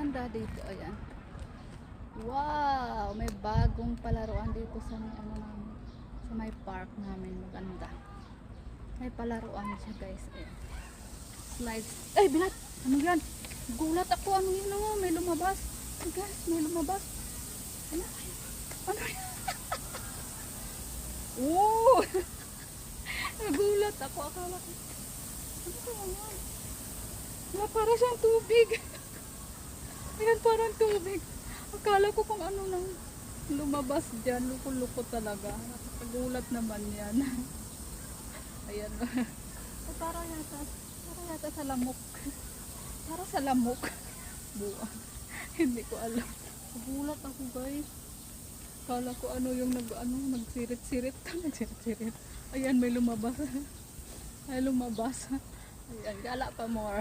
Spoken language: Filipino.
ganda dito. Ayan. Wow! May bagong palaruan dito sa may ano namin. Sa may park namin. Maganda. May palaruan siya guys. Ayan. Slides. Ay, binat! Ano yan? Gulat ako. Ano yun? Oh, may lumabas. Ay, guys, may lumabas. Ano? Ano yan? Oh! Nagulat ako. Akala ko. Ano ba yan? Wala, para siyang tubig. Ayan, parang tubig. Akala ko kung ano nang lumabas dyan. Luko-luko talaga. Nakakagulat naman yan. Ayan. Ay, parang yata sa lamok. Para sa lamok. Buwan. Hindi ko alam. Nagulat ako guys. Akala ko ano yung nagsirit-sirit. Nagsirit-sirit. Ayan, may lumabas. Ay, lumabas. Ayan, gala pa more.